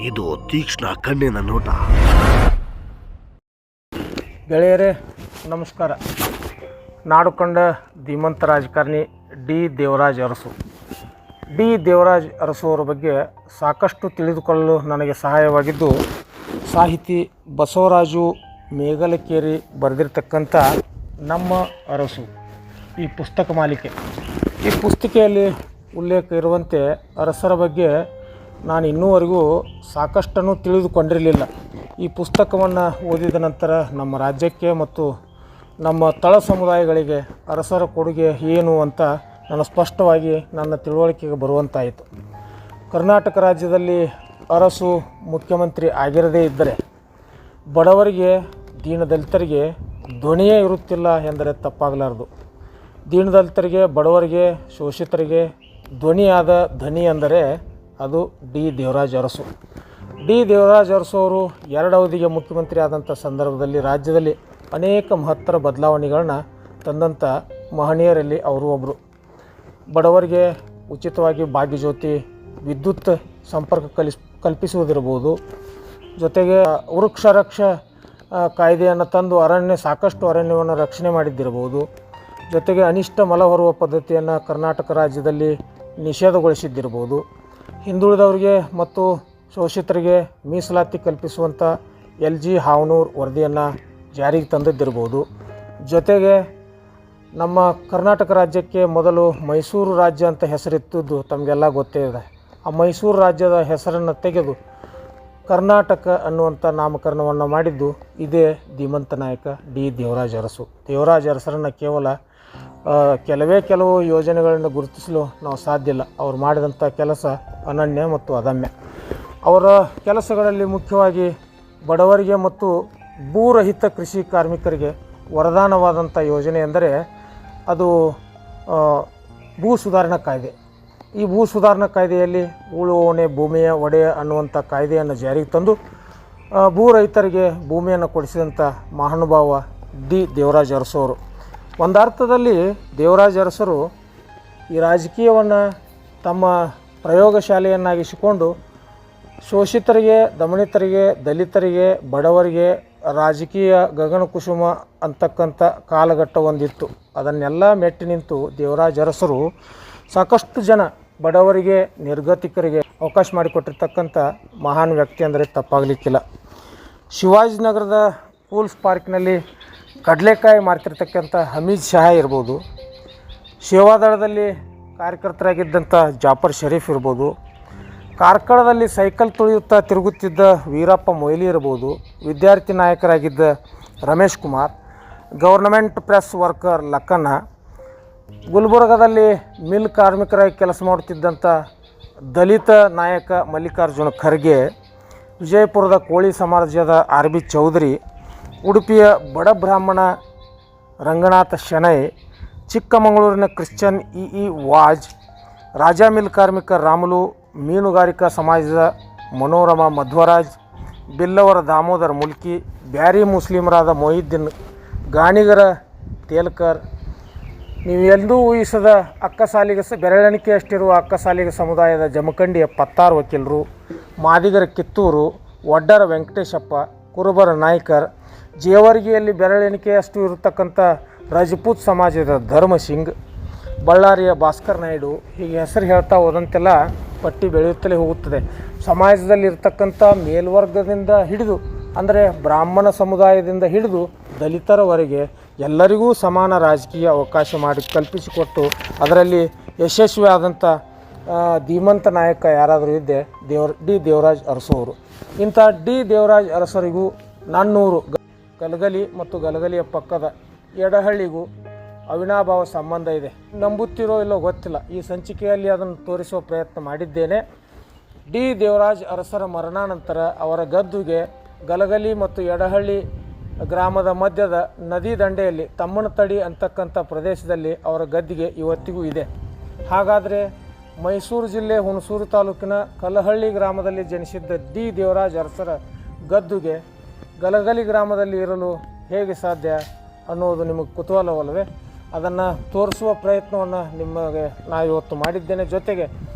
ಇದು ತೀಕ್ಷ್ಣ ಕಣ್ಣಿನ ನೋಟ. ಗೆಳೆಯರೇ ನಮಸ್ಕಾರ. ನಾಡು ಕಂಡ ಧೀಮಂತ ರಾಜಕಾರಣಿ ಡಿ ದೇವರಾಜ್ ಅರಸು. ಡಿ ದೇವರಾಜ್ ಅರಸು ಅವರ ಬಗ್ಗೆ ಸಾಕಷ್ಟು ತಿಳಿದುಕೊಳ್ಳಲು ನನಗೆ ಸಹಾಯವಾಗಿದ್ದು ಸಾಹಿತಿ ಬಸವರಾಜು ಮೇಗಲಕೇರಿ ಬರೆದಿರ್ತಕ್ಕಂಥ ನಮ್ಮ ಅರಸು ಈ ಪುಸ್ತಕ ಮಾಲಿಕೆ. ಈ ಪುಸ್ತಿಕೆಯಲ್ಲಿ ಉಲ್ಲೇಖ ಇರುವಂತೆ ಅರಸರ ಬಗ್ಗೆ ನಾನು ಇನ್ನೂವರೆಗೂ ಸಾಕಷ್ಟನ್ನು ತಿಳಿದುಕೊಂಡಿರಲಿಲ್ಲ. ಈ ಪುಸ್ತಕವನ್ನು ಓದಿದ ನಂತರ ನಮ್ಮ ರಾಜ್ಯಕ್ಕೆ ಮತ್ತು ನಮ್ಮ ತಳ ಸಮುದಾಯಗಳಿಗೆ ಅರಸರ ಕೊಡುಗೆ ಏನು ಅಂತ ನಾನು ಸ್ಪಷ್ಟವಾಗಿ ನನ್ನ ತಿಳುವಳಿಕೆಗೆ ಬರುವಂತಾಯಿತು. ಕರ್ನಾಟಕ ರಾಜ್ಯದಲ್ಲಿ ಅರಸು ಮುಖ್ಯಮಂತ್ರಿ ಆಗಿರದೇ ಇದ್ದರೆ ಬಡವರಿಗೆ ದೀನದಲಿತರಿಗೆ ಧ್ವನಿಯೇ ಇರುತ್ತಿಲ್ಲ ಎಂದರೆ ತಪ್ಪಾಗಲಾರದು. ದೀನದಲಿತರಿಗೆ, ಬಡವರಿಗೆ, ಶೋಷಿತರಿಗೆ ಧ್ವನಿಯಾದ ಧ್ವನಿ ಎಂದರೆ ಅದು ಡಿ ದೇವರಾಜ್ ಅರಸು. ಡಿ ದೇವರಾಜ್ ಅರಸು ಅವರು 2 ಅವಧಿಗೆ ಮುಖ್ಯಮಂತ್ರಿ ಆದಂಥ ಸಂದರ್ಭದಲ್ಲಿ ರಾಜ್ಯದಲ್ಲಿ ಅನೇಕ ಮಹತ್ತರ ಬದಲಾವಣೆಗಳನ್ನ ತಂದಂಥ ಮಹನೀಯರಲ್ಲಿ ಅವರು ಒಬ್ಬರು. ಬಡವರಿಗೆ ಉಚಿತವಾಗಿ ಭಾಗ್ಯಜ್ಯೋತಿ ವಿದ್ಯುತ್ ಸಂಪರ್ಕ ಕಲ್ಪಿಸುವುದಿರ್ಬೋದು, ಜೊತೆಗೆ ವೃಕ್ಷ ರಕ್ಷ ಕಾಯ್ದೆಯನ್ನು ತಂದು ಸಾಕಷ್ಟು ಅರಣ್ಯವನ್ನು ರಕ್ಷಣೆ ಮಾಡಿದ್ದಿರ್ಬೋದು, ಜೊತೆಗೆ ಅನಿಷ್ಟ ಮಲ ಹೊರುವ ಪದ್ಧತಿಯನ್ನು ಕರ್ನಾಟಕ ರಾಜ್ಯದಲ್ಲಿ ನಿಷೇಧಗೊಳಿಸಿದ್ದಿರ್ಬೋದು, ಹಿಂದುಳಿದವರಿಗೆ ಮತ್ತು ಶೋಷಿತರಿಗೆ ಮೀಸಲಾತಿ ಕಲ್ಪಿಸುವಂಥ LG ಹಾವನೂರು ವರದಿಯನ್ನು ಜಾರಿಗೆ ತಂದಿದ್ದಿರ್ಬೋದು, ಜೊತೆಗೆ ನಮ್ಮ ಕರ್ನಾಟಕ ರಾಜ್ಯಕ್ಕೆ ಮೊದಲು ಮೈಸೂರು ರಾಜ್ಯ ಅಂತ ಹೆಸರಿತ್ತಿದ್ದು ತಮಗೆಲ್ಲ ಗೊತ್ತೇ ಇದೆ. ಆ ಮೈಸೂರು ರಾಜ್ಯದ ಹೆಸರನ್ನು ತೆಗೆದು ಕರ್ನಾಟಕ ಅನ್ನುವಂಥ ನಾಮಕರಣವನ್ನು ಮಾಡಿದ್ದು ಇದೇ ಧೀಮಂತ ನಾಯಕ ಡಿ ದೇವರಾಜ್ ಅರಸು. ದೇವರಾಜ್ ಅರಸರನ್ನು ಕೆಲವು ಯೋಜನೆಗಳನ್ನು ಗುರುತಿಸಲು ನಾವು ಸಾಧ್ಯ ಇಲ್ಲ. ಅವರು ಮಾಡಿದಂಥ ಕೆಲಸ ಅನನ್ಯ ಮತ್ತು ಅದಮ್ಯ. ಅವರ ಕೆಲಸಗಳಲ್ಲಿ ಮುಖ್ಯವಾಗಿ ಬಡವರಿಗೆ ಮತ್ತು ಭೂರಹಿತ ಕೃಷಿ ಕಾರ್ಮಿಕರಿಗೆ ವರದಾನವಾದಂಥ ಯೋಜನೆ ಎಂದರೆ ಅದು ಭೂ ಸುಧಾರಣಾ ಕಾಯ್ದೆ. ಈ ಭೂ ಸುಧಾರಣಾ ಕಾಯ್ದೆಯಲ್ಲಿ ಉಳುವವನೇ ಭೂಮಿಯ ಒಡೆಯ ಅನ್ನುವಂಥ ಕಾಯ್ದೆಯನ್ನು ಜಾರಿಗೆ ತಂದು ಭೂ ರೈತರಿಗೆ ಭೂಮಿಯನ್ನು ಕೊಡಿಸಿದಂಥ ಮಹಾನುಭಾವ ಡಿ ದೇವರಾಜ್ ಅರಸು ಅವರು. ಒಂದರ್ಥದಲ್ಲಿ ದೇವರಾಜ್ ಅರಸರು ಈ ರಾಜಕೀಯವನ್ನು ತಮ್ಮ ಪ್ರಯೋಗಶಾಲೆಯನ್ನಾಗಿಸಿಕೊಂಡು ಶೋಷಿತರಿಗೆ, ದಮನಿತರಿಗೆ, ದಲಿತರಿಗೆ, ಬಡವರಿಗೆ ರಾಜಕೀಯ ಗಗನಕುಸುಮ ಅಂತಕ್ಕಂಥ ಕಾಲಘಟ್ಟ ಒಂದಿತ್ತು. ಅದನ್ನೆಲ್ಲ ಮೆಟ್ಟಿ ನಿಂತು ದೇವರಾಜ್ ಅರಸರು ಸಾಕಷ್ಟು ಜನ ಬಡವರಿಗೆ, ನಿರ್ಗತಿಕರಿಗೆ ಅವಕಾಶ ಮಾಡಿಕೊಟ್ಟಿರ್ತಕ್ಕಂಥ ಮಹಾನ್ ವ್ಯಕ್ತಿ ಅಂದರೆ ತಪ್ಪಾಗಲಿಕ್ಕಿಲ್ಲ. ಶಿವಾಜಿನಗರದ ಪೂಲ್ಸ್ ಪಾರ್ಕ್ನಲ್ಲಿ ಕಡಲೆಕಾಯಿ ಮಾರ್ತಿರ್ತಕ್ಕಂಥ ಹಮೀದ್ ಶಾ ಇರ್ಬೋದು, ಸೇವಾದಳದಲ್ಲಿ ಕಾರ್ಯಕರ್ತರಾಗಿದ್ದಂಥ ಜಾಫರ್ ಶರೀಫ್ ಇರ್ಬೋದು, ಕಾರ್ಕಳದಲ್ಲಿ ಸೈಕಲ್ ತುಳಿಯುತ್ತಾ ತಿರುಗುತ್ತಿದ್ದ ವೀರಪ್ಪ ಮೊಯ್ಲಿ ಇರ್ಬೋದು, ವಿದ್ಯಾರ್ಥಿ ನಾಯಕರಾಗಿದ್ದ Ramesh Kumar, government press worker Lakkanna, ಗುಲ್ಬರ್ಗದಲ್ಲಿ ಮಿಲ್ ಕಾರ್ಮಿಕರಾಗಿ ಕೆಲಸ ಮಾಡುತ್ತಿದ್ದಂಥ ದಲಿತ ನಾಯಕ ಮಲ್ಲಿಕಾರ್ಜುನ ಖರ್ಗೆ, ವಿಜಯಪುರದ ಕೋಳಿ ಸಮಾಜದ RB ಚೌಧರಿ, ಉಡುಪಿಯ ಬಡ ಬ್ರಾಹ್ಮಣ ರಂಗನಾಥ ಶೆಣೈ, ಚಿಕ್ಕಮಗಳೂರಿನ Christian E was, Raja mill ಕಾರ್ಮಿಕ ರಾಮುಲು, ಮೀನುಗಾರಿಕಾ ಸಮಾಜದ ಮನೋರಮಾ ಮಧ್ವರಾಜ್, ಬಿಲ್ಲವರ ದಾಮೋದರ್ ಮುಲ್ಕಿ, ಬ್ಯಾರಿ ಮುಸ್ಲಿಮರಾದ ಮೊಹಿದ್ದೀನ್, ಗಾಣಿಗರ ತೇಲ್ಕರ್, ನೀವು ಎಂದೂ ಊಹಿಸದ ಬೆರಳೆಣಿಕೆಯಷ್ಟಿರುವ ಅಕ್ಕಸಾಲಿಗ ಸಮುದಾಯದ ಜಮಖಂಡಿಯ ಪತ್ತಾರು ವಕೀಲರು, ಮಾದಿಗರ ಕಿತ್ತೂರು, ಒಡ್ಡರ ವೆಂಕಟೇಶಪ್ಪ, ಕುರುಬರ ನಾಯ್ಕರ್, ಜೇವರ್ಗಿಯಲ್ಲಿ ಬೆರಳೆಣಿಕೆಯಷ್ಟು ಇರತಕ್ಕಂಥ ರಜಪೂತ್ ಸಮಾಜದ ಧರ್ಮ ಸಿಂಗ್, ಬಳ್ಳಾರಿಯ ಭಾಸ್ಕರ್ ನಾಯ್ಡು, ಹೀಗೆ ಹೆಸರು ಹೇಳ್ತಾ ಹೋದಂತೆಲ್ಲ ಪಟ್ಟಿ ಬೆಳೆಯುತ್ತಲೇ ಹೋಗುತ್ತದೆ. ಸಮಾಜದಲ್ಲಿರ್ತಕ್ಕಂಥ ಮೇಲ್ವರ್ಗದಿಂದ ಹಿಡಿದು ಅಂದರೆ ಬ್ರಾಹ್ಮಣ ಸಮುದಾಯದಿಂದ ಹಿಡಿದು ದಲಿತರವರೆಗೆ ಎಲ್ಲರಿಗೂ ಸಮಾನ ರಾಜಕೀಯ ಅವಕಾಶ ಕಲ್ಪಿಸಿಕೊಟ್ಟು ಅದರಲ್ಲಿ ಯಶಸ್ವಿ ಆದಂಥ ಧೀಮಂತ ನಾಯಕ ಯಾರಾದರೂ ಇದ್ದೆ ಡಿ ದೇವರಾಜ್ ಅರಸು ಅವರು. ಇಂಥ ಡಿ ದೇವರಾಜ್ ಅರಸರಿಗೂ ನನ್ನೂರು ಗಲಗಲಿ ಮತ್ತು ಗಲಗಲಿಯ ಪಕ್ಕದ ಎಡಹಳ್ಳಿಗೂ ಅವಿನಾಭಾವ ಸಂಬಂಧ ಇದೆ. ನಂಬುತ್ತಿರೋ ಇಲ್ಲೋ ಗೊತ್ತಿಲ್ಲ. ಈ ಸಂಚಿಕೆಯಲ್ಲಿ ಅದನ್ನು ತೋರಿಸುವ ಪ್ರಯತ್ನ ಮಾಡಿದ್ದೇನೆ. ಡಿ ದೇವರಾಜ್ ಅರಸರ ಮರಣಾನಂತರ ಅವರ ಗದ್ದುಗೆ ಗಲಗಲಿ ಮತ್ತು ಎಡಹಳ್ಳಿ ಗ್ರಾಮದ ಮಧ್ಯದ ನದಿ ದಂಡೆಯಲ್ಲಿ ತಮ್ಮನತಡಿ ಅಂತಕ್ಕಂಥ ಪ್ರದೇಶದಲ್ಲಿ ಅವರ ಗದ್ದಿಗೆ ಇವತ್ತಿಗೂ ಇದೆ. ಹಾಗಾದರೆ ಮೈಸೂರು ಜಿಲ್ಲೆ ಹುಣಸೂರು ತಾಲೂಕಿನ ಕಲಹಳ್ಳಿ ಗ್ರಾಮದಲ್ಲಿ ಜನಿಸಿದ್ದ ಡಿ ದೇವರಾಜ್ ಅರಸರ ಗದ್ದುಗೆ ಗಲಗಲಿ ಗ್ರಾಮದಲ್ಲಿ ಇರಲು ಹೇಗೆ ಸಾಧ್ಯ ಅನ್ನೋದು ನಿಮಗೆ ಕುತೂಹಲವಲ್ಲವೇ? ಅದನ್ನು ತೋರಿಸುವ ಪ್ರಯತ್ನವನ್ನು ನಿಮಗೆ ನಾನು ಇವತ್ತು ಮಾಡಿದ್ದೇನೆ. ಜೊತೆಗೆ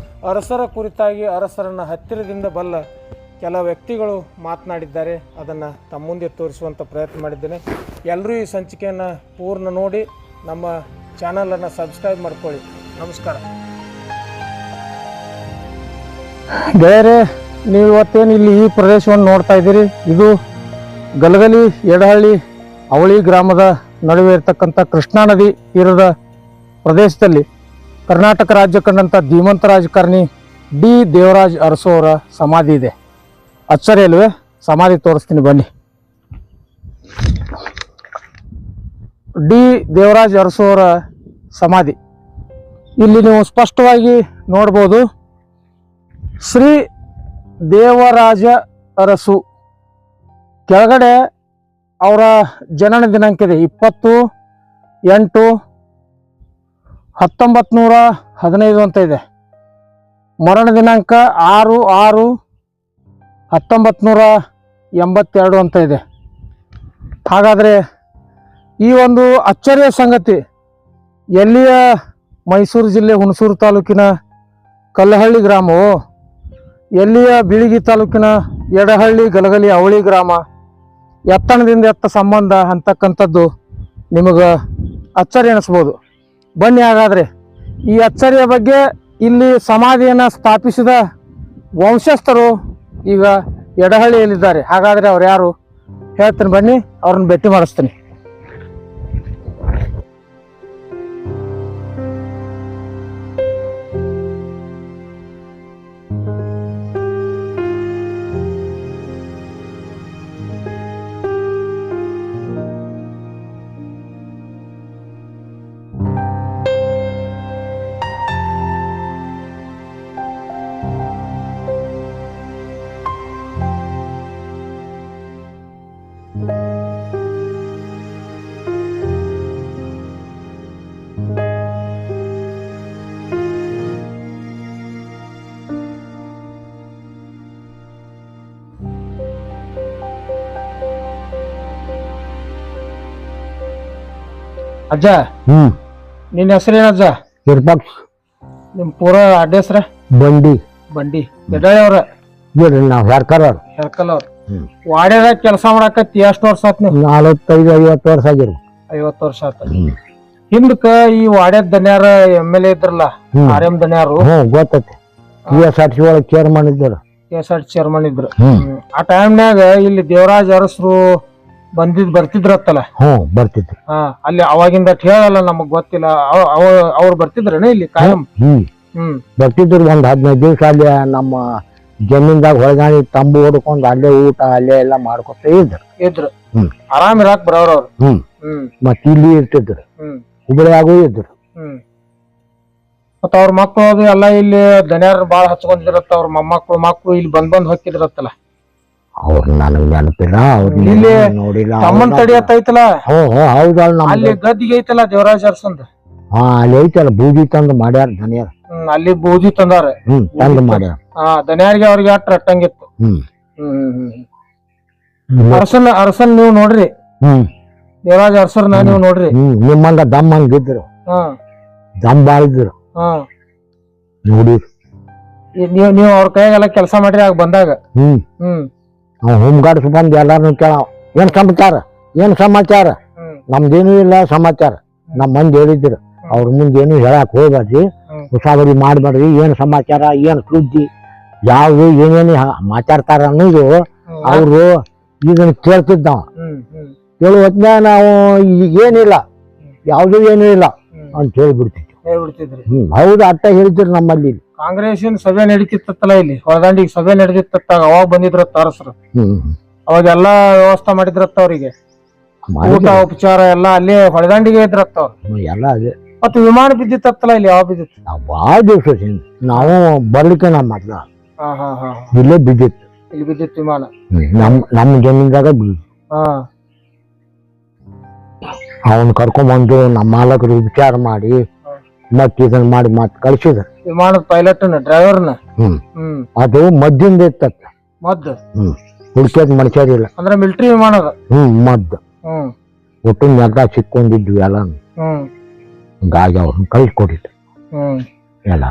ಅರಸರ ಕುರಿತಾಗಿ ಅರಸರನ್ನು ಹತ್ತಿರದಿಂದ ಬಲ್ಲ ಕೆಲ ವ್ಯಕ್ತಿಗಳು ಮಾತನಾಡಿದ್ದಾರೆ. ಅದನ್ನು ತಮ್ಮ ಮುಂದೆ ತೋರಿಸುವಂಥ ಪ್ರಯತ್ನ ಮಾಡಿದ್ದೇನೆ. ಎಲ್ಲರೂ ಈ ಸಂಚಿಕೆಯನ್ನು ಪೂರ್ಣ ನೋಡಿ ನಮ್ಮ ಚಾನಲನ್ನು ಸಬ್ಸ್ಕ್ರೈಬ್ ಮಾಡ್ಕೊಳ್ಳಿ. ನಮಸ್ಕಾರ ಗೆಳೆಯರೇ, ನೀವು ಇವತ್ತೇನು ಇಲ್ಲಿ ಈ ಪ್ರದೇಶವನ್ನು ನೋಡ್ತಾ ಇದ್ದೀರಿ, ಇದು ಗಲಗಲಿ ಎಡಹಳ್ಳಿ ಅವಳಿ ಗ್ರಾಮದ ನಡುವೆ ಇರತಕ್ಕಂಥ ಕೃಷ್ಣಾ ನದಿ ತೀರದ ಪ್ರದೇಶದಲ್ಲಿ ಕರ್ನಾಟಕ ರಾಜ್ಯ ಕಂಡಂಥ ಧೀಮಂತ ರಾಜಕಾರಣಿ ಡಿ ದೇವರಾಜ್ ಅರಸು ಅವರ ಸಮಾಧಿ ಇದೆ. ಅಚ್ಚರಿಯಲ್ವೇ? ಸಮಾಧಿ ತೋರಿಸ್ತೀನಿ ಬನ್ನಿ. ಡಿ ದೇವರಾಜ್ ಅರಸು ಅವರ ಸಮಾಧಿ ಇಲ್ಲಿ ನೀವು ಸ್ಪಷ್ಟವಾಗಿ ನೋಡ್ಬೋದು. ಶ್ರೀ ದೇವರಾಜ ಅರಸು ಕೆಳಗಡೆ ಅವರ ಜನನ ದಿನಾಂಕ ಇದೆ 20/8/1915 ಅಂತ ಇದೆ. ಮರಣ ದಿನಾಂಕ 6/6/1982 ಅಂತ ಇದೆ. ಹಾಗಾದರೆ ಈ ಒಂದು ಅಚ್ಚರಿಯ ಸಂಗತಿ ಎಲ್ಲಿಯ ಮೈಸೂರು ಜಿಲ್ಲೆ ಹುಣಸೂರು ತಾಲೂಕಿನ ಕಲ್ಲಹಳ್ಳಿ ಗ್ರಾಮವು, ಎಲ್ಲಿಯ ಬೀಳಿಗಿ ತಾಲೂಕಿನ ಎಡಹಳ್ಳಿ ಗಲಗಲಿ ಅವಳಿ ಗ್ರಾಮ, ಎತ್ತಣದಿಂದ ಎತ್ತ ಸಂಬಂಧ ಅಂತಕ್ಕಂಥದ್ದು ನಿಮಗೆ ಅಚ್ಚರಿ ಅನಿಸ್ಬೋದು. ಬನ್ನಿ ಹಾಗಾದರೆ ಈ ಅಚ್ಚರಿಯ ಬಗ್ಗೆ ಇಲ್ಲಿ ಸಮಾಧಿಯನ್ನು ಸ್ಥಾಪಿಸಿದ ವಂಶಸ್ಥರು ಈಗ ಎಡಹಳ್ಳಿಯಲ್ಲಿದ್ದಾರೆ. ಹಾಗಾದರೆ ಅವ್ರು ಯಾರು ಹೇಳ್ತೀನಿ, ಬನ್ನಿ ಅವ್ರನ್ನ ಭೇಟಿ ಮಾಡಿಸ್ತೀನಿ. ಅಜ್ಜ, ನಿನ್ನ ಹೆಸರೇನಜ್ಜ? ಇರ್ಬಕ್ಸ್. ನಿಮ್ಮ ಪೂರ ಅಡ್ರೆಸ್ರ? ಬಂಡಿ ಎಡಳಿ ಅವ್ರ? ನಾವು ಹೆರ್ಕಲ್ ಅವ್ರು. ಹೆರ್ಕಲ್ ಅವ್ರ. ವಾಡ್ಯದಾಗ ಕೆಲಸ ಮಾಡಾಕತ್ತಿ ಎಷ್ಟು ವರ್ಷ ಆತ್ ನೀವು? 45-50 ವರ್ಷ ಆಗಿರು. 50 ವರ್ಷ ಆತ. ಹಿಂದಕ್ಕ ಈ ವಾಡ್ಯದ ದನ್ಯಾರ MLA ಇದ್ರಲ್ಲ, RM ದನ್ಯಾರು, ಗೊತ್ತೈತಿ. KSRTC ಒಳಗೆ ಚೇರ್ಮನ್ ಇದ್ದರು. KSRTC ಚೇರ್ಮನ್ ಇದ್ರು. ಆ ಟೈಮ್ನಾಗ ಇಲ್ಲಿ ದೇವರಾಜ್ ಅರಸರು ಬರ್ತಿದ್ರತ್ತಲ್ಲ? ಬರ್ತಿದ್ರು. ಅಲ್ಲಿ ಅವಾಗಿಂದ ಹೇಳಲ್ಲ, ನಮಗ್ ಗೊತ್ತಿಲ್ಲ. ಅವ್ರು ಬರ್ತಿದ್ರೇನ ಇಲ್ಲಿ ಕಾಯಂ? ಬರ್ತಿದ್ರು. ಒಂದ್ 15 ದಿವಸ ಅಲ್ಲಿ ನಮ್ಮ ಜಮೀನ್ದಾಗ ಹೊಳಗಾಣಿ ತಂಬು ಹೊಡ್ಕೊಂಡ್ ಅಲ್ಲೇ ಊಟ ಅಲ್ಲೇ ಎಲ್ಲ ಮಾಡ್ಕೊತ ಇದ್ರು. ಆರಾಮ್ ಇರಾಕ್ ಬರೋರ್ ಅವ್ರು. ಮತ್ ಇಲ್ಲಿ ಇರ್ತಿದ್ರು, ಹುಬ್ಬಳ್ಳಿಯಾಗೂ ಇದ್ರು. ಮತ್ತ ಅವ್ರ ಮಕ್ಳು ಅದು ಎಲ್ಲ ಇಲ್ಲಿ ದನ್ಯಾರ ಬಾಳ ಹಚ್ಕೊಂಡಿದ್ರತ್ತ. ಅವ್ರ ಮಕ್ಕಳು ಇಲ್ಲಿ ಬಂದ್ ಹೊಕ್ಕಿದ್ರತ್ತಲ್ಲ? ಅವ್ರು ನನಗ್ ನೆನಪಿಲ್ಲ, ಅವ್ರ ಇಲ್ಲಿ ನೋಡಿಲ್ಲ. ತಮ್ಮನ್ ತಡಿಯತ್ತೈತಲ್ಲ? ಹೌದಲ್ಲ, ಅಲ್ಲಿ ಗದ್ದಿಗೆ ಐತಲ್ಲ ದೇವರಾಜ್ ಅರಸಂದ್? ಅಲ್ಲಿ ಐತಲ್ಲ, ಬೂದಿ ತಂದು ಮಾಡ್ಯಾರ ದನಿಯಾರ. ಅಲ್ಲಿ ಬೂದಿ ತಂದಾರ, ತಂದು ಮಾಡ್ಯಾರ. ದನಿಯಾರಿಗೆ ಅವ್ರಿಗೆ ಅಟ್ಟ ರಟ್ಟಂಗಿತ್ತು. ಅರಸನ್ ನೀವು ನೋಡ್ರಿ, ದೇವರಾಜ್ ಅರಸರ್ನ ನೀವು ನೋಡ್ರಿ. ನಿಮ್ಮಂಗ ದಮ್ ಹಂಗಿದ್ರು, ದಮ್ ಬಾಳಿದ್ರು ನೋಡಿ. ನೀವು ಅವ್ರ ಕೈಯಾಗೆಲ್ಲ ಕೆಲಸ ಮಾಡ್ರಿ ಆಗ ಬಂದಾಗ? ಹೋಮ್ ಗಾರ್ಡ್ಸ್ ಬಂದ್ ಎಲ್ಲಾರು ಕೇಳ, ಏನ್ ಸಮಾಚಾರ? ನಮ್ದೇನು ಇಲ್ಲ ಸಮಾಚಾರ. ನಮ್ ಮಂದಿ ಹೇಳಿದ್ರು, ಅವ್ರ ಮುಂದೆ ಏನು ಹೇಳಕ್ ಹೋಗ್ಬೇಡ್ರಿ, ಉಸಾಬರಿ ಮಾಡ್ಬೇಡ್ರಿ, ಏನ್ ಸಮಾಚಾರ, ಏನ್ ಸುದ್ದಿ, ಯಾವ್ದು ಏನೇನು ಮಾತಾಡ್ತಾರ ಅನ್ನೋದು ಅವ್ರು ಇದನ್ನ ಕೇಳ್ತಿದ್ದಾವ. ಕೇಳುವ ಹೊತ್ನ್ಯಾಗ ನಾವು ಏನಿಲ್ಲ, ಯಾವ್ದು ಏನೂ ಇಲ್ಲ ಅಂತ ಹೇಳ್ಬಿಡ್ತಿದ್ವಿ. ಹೌದು, ಅಟ್ಟ ಹೇಳಿದ್ರು ನಮ್ಮಲ್ಲಿ. ಕಾಂಗ್ರೆಸ್ಸಿನ ಸಭೆ ನಡೀತಿತ್ತಲ್ಲ ಇಲ್ಲಿ ಹೊಳದಂಡಿಗೆ, ಸಭೆ ನಡೆದಿತ್ತ. ಅವಾಗ ಬಂದಿದ್ರತ್ತ ಅರಸರು, ಅವಾಗೆಲ್ಲಾ ವ್ಯವಸ್ಥೆ ಮಾಡಿದ್ರತ್ತ ಅವ್ರಿಗೆ, ಊಟ ಉಪಚಾರ ಎಲ್ಲ ಅಲ್ಲೇ ಹೊಳದಂಡಿಗೆ ಇದ್ರತ್ತ ಅವ್ರು ಎಲ್ಲ. ಅದೇ ಮತ್ತೆ ವಿಮಾನ ಬಿದ್ದಿತ್ತಲ್ಲ ಇಲ್ಲಿ? ಯಾವ ಬಿದ್ದಿತ್ತು? ಭಾಳ ದಿವಸ ನಾವು ಬರ್ಲಿಕ್ಕೆ ನಮ್ಮ ಮೊದ್ಲ ಇಲ್ಲೇ ಬಿದ್ದಿತ್ತು. ಇಲ್ಲಿ ಬಿದ್ದಿತ್ತು ವಿಮಾನ? ನಮ್ಮ ಜಮೀನ್ದಾಗ ಬಿದ್ದಿತ್ತು. ಅವನ್ ಕರ್ಕೊಂಡ್ಬಂದು ನಮ್ಮ ಮಾಲಕರು ವಿಚಾರ ಮಾಡಿ ಮತ್ ಇದನ್ನ ಮಾಡಿ ಮತ್ ಕಳ್ಸಿದ್ರು. ವಿಮಾನದ ಪೈಲಟ್ನ, ಡ್ರೈವರ್ನ? ಅದು ಮದ್ದಿಂದ ಇತ್ತ. ಮದ್ದು? ಹುಡ್ಕ್ಯದ್ ಮನುಷ್ಯರಿಲ್ಲ. ಅಂದ್ರೆ ಮಿಲಿಟರಿ ವಿಮಾನ ಅದ? ಮದ್ದು ಒಟ್ಟು ನೆಗ್ಗ ಸಿಕ್ಕೊಂಡಿದ್ವಿ ಎಲ್ಲ. ಹಿಂಗಾಗಿ ಅವ್ರನ್ನ ಕಳ್ಸಿಕೊಟ್ಟಿದ್ರು ಎಲ್ಲ.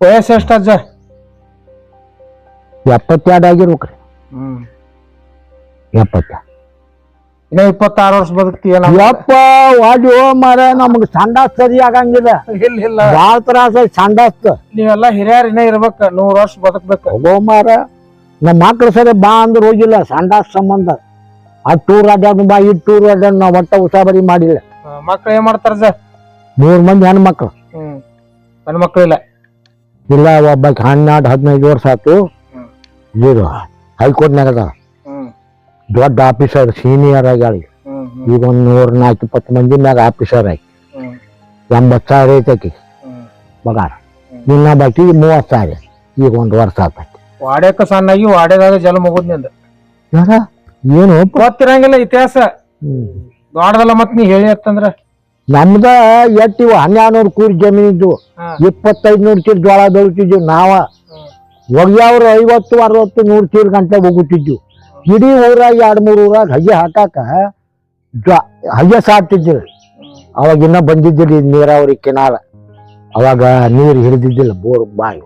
ವಯಸ್ಸು ಎಷ್ಟ ಅಜ್ಜ? 72 ಆಗಿರ್ಬೇಕ್ರಿ. 70. ಇನ್ನ 26 ವರ್ಷ ಬದುಕ್ತೀಯ ಯಪ್ಪ ವಾಡಿ ಮಾರ ನಮಗ್ ಸಂಡಾಸ್ ಸರಿ ಆಗಂಗಿಲ್ಲ. ಇಲ್ಲ ಬಾಳ ತ್ರಾಸ ಸಂಡಾಸ್. ನೀವೆಲ್ಲ ಹಿರಿಯರ್ ಇನ್ನ ಇರ್ಬೇಕ 100 ವರ್ಷ ಬದುಕ್ಬೇಕು. ಹೋಗೋ ಮಾರ ನಮ್ಮ ಮಕ್ಳು ಸರಿ ಬಾ ಅಂದ್ರೆ ಹೋಗಿಲ್ಲ ಸಂಡಾಸ್ ಸಂಬಂಧ. ಆ ಟೂರ್ ಅಡ್ಯಾಡ ಬಾ ಈ ಟೂರ್ ಅಡ್ಯಾಡ ನಾವ್ ಒಟ್ಟ ಉಸಾಬರಿ ಮಾಡಿಲ್ಲ. ಮಕ್ಳು ಏನ್ ಮಾಡ್ತಾರ ಸರ್? 3 ಮಂದಿ ಹೆಣ್ಮಕ್ಳು. ಗಂಡು ಮಕ್ಳು ಇಲ್ಲ. ಇಲ್ಲ ಒಬ್ಬ 12-15 ವರ್ಷ ಆಯ್ತು. ಇದು ಹೈಕೋರ್ಟ್ನಾಗ ಅದ ದೊಡ್ಡ ಆಫೀಸರ್ ಸೀನಿಯರ್ ಆಗ್ಯಾಳಿ. ಈಗ 104-120 ಮಂದಿ ಮ್ಯಾಗ ಆಫೀಸರ್ ಆಗಿ 80,000 ಐತಕಿ ಪಗಾರ. ಇನ್ನ ಬಾಕಿ 30,000. ಈಗ 1 ವರ್ಷ ಆತೈತಿ. ವಾಡ್ಯಕ್ಕ ಸಣ್ಣಾಗಿ ವಾಡ್ಯದಾಗ ಜಲ ಮುಗುದ್ನಿಂದ ಏನು ಗೊತ್ತಿರಂಗಿಲ್ಲ ಇತಿಹಾಸ. ದೊಡ್ಡದಲ್ಲ ಮತ್ ನೀ ಹೇಳಿ ಅಂತಂದ್ರ ನಮ್ದ ಎಟ್ಟಿವ 1200 ಕೂರ್ ಜಮೀನಿದ್ದು 2500 ಚೀಲ ಜೋಳ ಬೆಳಿತಿದ್ವಿ ನಾವ. ಒಗ್ಯಾವ್ರು 50-60-100 ಚೀಲ ಗಂಟೆ ಹೋಗುತ್ತಿದ್ವಿ. ಇಡೀ ಊರಾಗ 2-3 ಊರಾಗ ಹಗೆ ಹಾಕಾಕ ಹಗೆ ಸಾಕ್ತಿದ್ದಿಲ್ಲ. ಅವಾಗ ಇನ್ನ ಬಂದಿದ್ದಿಲ್ಲ ನೀರಾವರಿ ಕೆನಾಲ. ಅವಾಗ ನೀರು ಹಿಡಿದಿದ್ದಿಲ್ಲ ಬೋರ್ ಬಾಯಿ.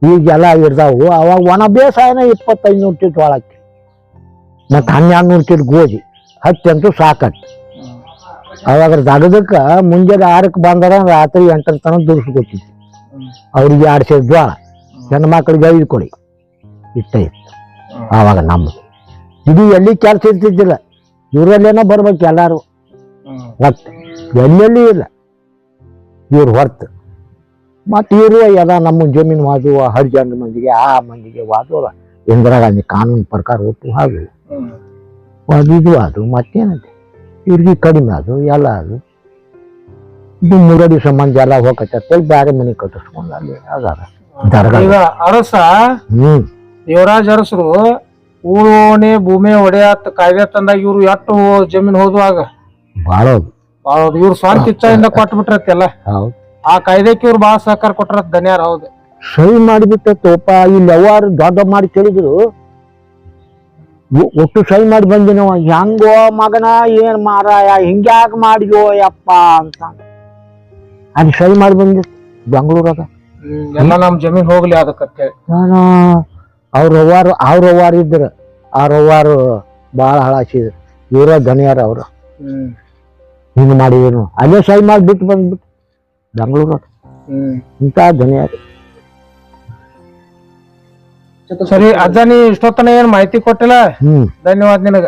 ಈಗೆಲ್ಲ ಇರ್ದಾವು. ಅವಾಗ ಒಣ ಬೇಸಾಯನ 2500 ಚೀಲ ಜೋಳ ಹಾಕಿ ಮತ್ತೆ 1200 ಚೀಲ ಗೋಧಿ ಹತ್ತಿ ಅಂತೂ ಸಾಕಟ್ಟು. ಅವಾಗ ದಗದಕ್ಕ ಮುಂಜಾನೆ 6ಕ್ಕೆ ಬಂದಾರ ರಾತ್ರಿ 8 ತನಕ ದುರ್ಸ್ಕೊತಿದ್ವಿ. ಅವ್ರಿಗೆ 2 ಸೇರ್ ಜೋಳ, ಹೆಣ್ಮಕ್ಳಿಗೆ 5 ಕೊಡಿ ಇಷ್ಟ ಇತ್ತು. ಆವಾಗ ನಮ್ದು ಇದು ಎಲ್ಲಿ ಕೆಲಸ ಇರ್ತಿದ್ದಿಲ್ಲ. ಇವ್ರಲ್ಲೇನೋ ಬರ್ಬೇಕು ಎಲ್ಲಾರು. ಹೊತ್ತು ಎಲ್ಲೆಲ್ಲಿ ಇಲ್ಲ ಇವ್ರು ಹೊರ್ತು. ಮತ್ತೆ ಇರುವ ಎಲ್ಲ ನಮ್ಮ ಜಮೀನು ವಾದು ಹರಿಜನ ಮಂದಿಗೆ ಆ ಮಂದಿಗೆ ವಾದೋಲ್ಲ. ಇಂದಿರಾ ಗಾಂಧಿ ಕಾನೂನು ಪ್ರಕಾರ ಒಟ್ಟು ಹಾಗೆ ಇದು ಅದು ಮತ್ತೇನಂತೆ ಇವ್ರಿಗೆ ಕಡಿಮೆ ಅದು ಎಲ್ಲ ಅದು. ಇದು ಮುರಡಿ ಸಂಬಂಧ ಎಲ್ಲ ಹೋಗತ್ತೆ ಬೇರೆ ಮನೆ ಕಟ್ಟಿಸ್ಕೊಂಡು ಅಲ್ಲಿ ಅದಾರ ಈಗ ಅರಸ ದೇವರಾಜ್ ಅರಸರು ಊರೋಣೆ ಭೂಮಿ ಒಡೆಯತ್ ಕಾಯ್ದೆ ತಂದಾಗ ಇವ್ರು ಎಷ್ಟು ಜಮೀನ್ ಹೋದುವಾಗ ಬಾಳ ಇವ್ರು ಸ್ವಂತ ಇಚ್ಛೆಯಿಂದ ಕೊಟ್ಬಿಟ್ರತ್ತೆಲ್ಲ. ಆ ಕಾಯ್ದೆಕ್ಕೆ ಇವ್ರು ಬಾಳ ಸಹಕಾರ ಕೊಟ್ರತ್ ಧನ್ಯಾರ. ಹೌದು ಸಹಿ ಮಾಡಿಬಿಟ್ಟಪ್ಪ. ಇಲ್ಲಿ ಯಾವಾರು ದೊಡ್ಡ ಮಾಡಿ ಕೇಳಿದ್ರು ಒಟ್ಟು ಸಹಿ ಮಾಡಿ ಬಂದಿನವ. ಹೆಂಗೋ ಮಗನ ಏನ್ ಮಾರಾಯ ಹಿಂಗ್ಯಾಕ ಮಾಡಿದ್ಯೋ ಯಪ್ಪ ಅಂತ ಅಲ್ಲಿ ಸಹಿ ಮಾಡಿ ಬಂದಿತ್ತು ಬೆಂಗಳೂರಾಗ. ಎಲ್ಲ ನಮ್ ಜಮೀನ್ ಹೋಗ್ಲಿ ಅದಕ್ಕೆ ನಾನು ಅವ್ರವ್ವಾರು ಇದ್ರ ಅವ್ರವ್ವಾರು ಬಾಳ ಹಳಾಸಿದ್ರು. ಇವರ ಧನಿಯಾರ ಅವ್ರು ಹಿಂಗ್ ಮಾಡಿದ್ರು. ಅಲ್ಲೇ ಸಹಿ ಮಾಡಿ ಬಿಟ್ಟು ಬಂದ್ಬಿಟ್ಟು ಬೆಂಗಳೂರಾಗ ಇಂಥ ಧನಿಯಾರ. ಸರಿ ಅಜ್ಜ, ನೀ ಇಷ್ಟೊತ್ತನ ಏನ್ ಮಾಹಿತಿ ಕೊಟ್ಟಿಲ್ಲ. ಧನ್ಯವಾದ ನಿನಗ.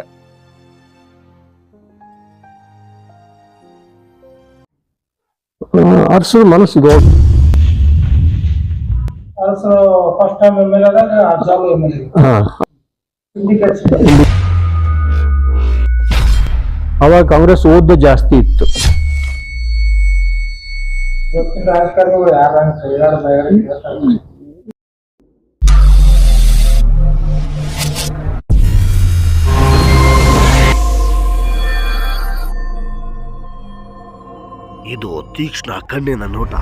ಅರ್ಸದ ಮನಸ್ಸಿಗೆ ಫಸ್ಟ್ ಟೈಮ್ ಎಮ್ಎಲ್ಎ ಆದಾಗ ಅಜ್ಜಾರು ಎಮ್ಎಲ್ಎ. ಅವಾಗ ಕಾಂಗ್ರೆಸ್ ಓದ್ ಜಾಸ್ತಿ ಇತ್ತು. ರಾಜಕಾರಣಿಗಳು ಯಾರು ಇದು ತೀಕ್ಷ್ಣ ಕಣ್ಣಿನ ನೋಟ.